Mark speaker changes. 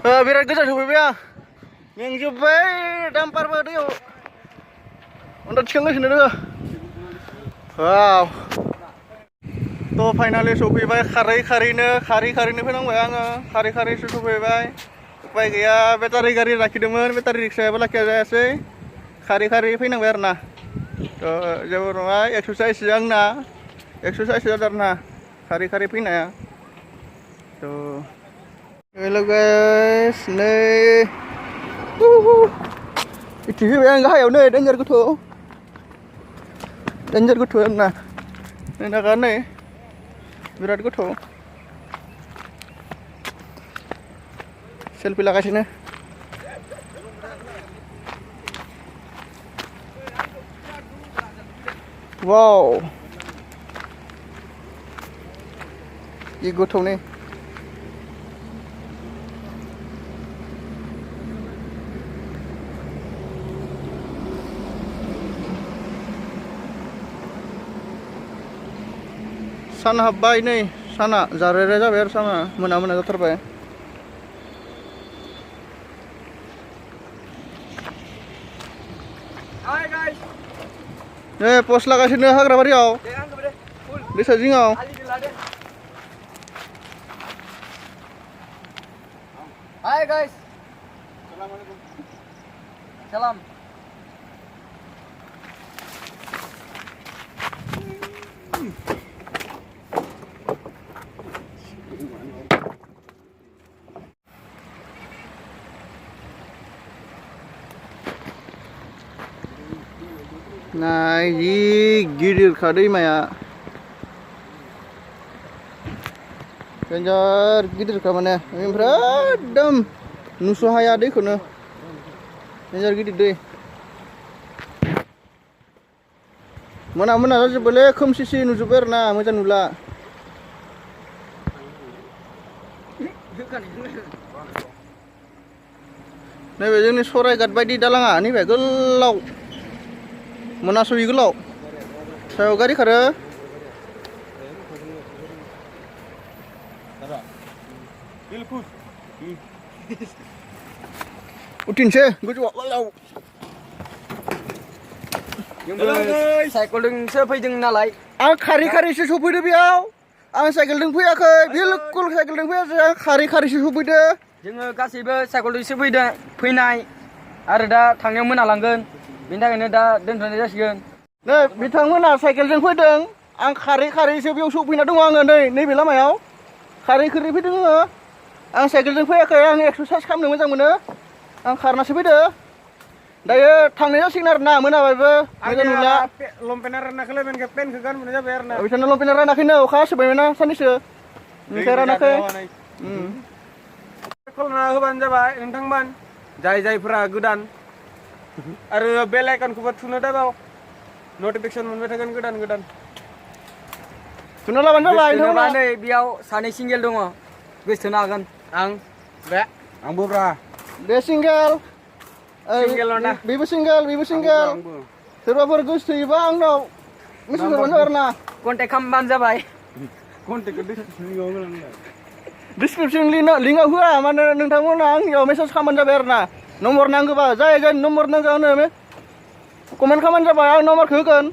Speaker 1: Birat goजा सफैबाय आं मेंजोब्बाय दाम्पारबो दैयाव अन्थाइ थिखांगासिनो दोङो वाव थ' फाइनालि सफैबाय खारै खारैनो फैनांबाय आङो खारैसो सफैबाय उपाय गैया बेटारि गारि लाखिदोंमोन बेटारि रिक्सायाबो लाखिया जायासै खारै फैनांबाय आरो ना थ' जेबो नङा एक्सारसाइस आंना एक्सारसाइस जादों आरो ना खारै फैनाया थ' हेल' गाइस नै इथि फैबाय आं गाहायाव नै डेन्जार गोथौ आरोना नोंथाङा नै बिराद गोथौ सेल्फि लागासिनो वाव जि गोथौ नै सान हाबबाय नै साना जारेरे जाबाय आरो साना मोना जाथारबाय नै पस्ट लागासिनो हाग्राबारियाव दैसा जिङाव
Speaker 2: Hai guys. Assalamualaikum. Salam.
Speaker 1: Nah, ini gidir दैमाया Ganjar gidir mana? Oमफ्राय एकदम नुस' हाया दैखौनो Ganjar gidir दै मोना जाजोब्बायलै खोमसिसि नुजोब्बाय आरोना मोजां नुला नैबे जोंनि सराइघाट बायदि दालाङा नैबे गोलाव मोनास'यि गोलाव सायाव गारि खारो उथिनोसै गोजौआव गोलाव
Speaker 2: साइकेलजोंसो फैदों नालाय
Speaker 1: आं खारैसो सफैदो बेयाव आं साइकेलजों फैयाखै बिलकुल साइकेलजों फैयाखै आं खारैसो सफैदो
Speaker 2: जोङो गासैबो साइकेलजोंसो फैनाय आरो दा थांनायाव मोनालांगोन बेनि थाखायनो दा दोनथ'नाय जासिगोन
Speaker 1: नै बिथांमोना साइकेलजों फैदों आं खारैसो बेयाव सफैना दङ आङो नैबे लामायाव खारै फैदों आङो आं साइकेलजों फैयाखै आं एक्सारसाइस खालामनो मोजां मोनो आं खारनासो फैदो दायो थांनाय जासिगोन आरो ना मोनाबायबो मोजां नुला
Speaker 3: लंपेन्टआ रानाखैलै पेन्टखौ गानबोनाय जाबाय आरो ना
Speaker 1: बिथांना लंपेन्टआ रानाखैनो अखा हासोबायमोन साननैसो ओंखाय रानाखै
Speaker 3: खालामना होबानो जाबाय नोंथांमोन जायफोरा गोदान आरो बेल आइकनखौबो थुनो दाबाव नटिफिकेसन मोनबाय थागोन गोदान
Speaker 1: थुना लाबानो जाबाय
Speaker 2: नोंथांमोना नै बेयाव सानै सिंगेल दङ गोसोथोनो हागोन
Speaker 3: आं बे आंबो ब्रा
Speaker 1: बे सिंगेल बेबो सिंगेल सोरबाफोर गोसो थोयोबा आंनाव मेसेज हरबानो जाबाय आरोना
Speaker 2: कन्टेक्ट खालामबानो जाबाय
Speaker 1: डिसक्रिपसन लिंकआव होआ माने नोंथांमोना आंनियाव मेसेज खालामबानो जाबाय आरोना नम्बर नांगौबा जाय नम्बर नांगौ आंनो कमेन्ट खालामबानो जाबाय आं नम्बरखौ होगोन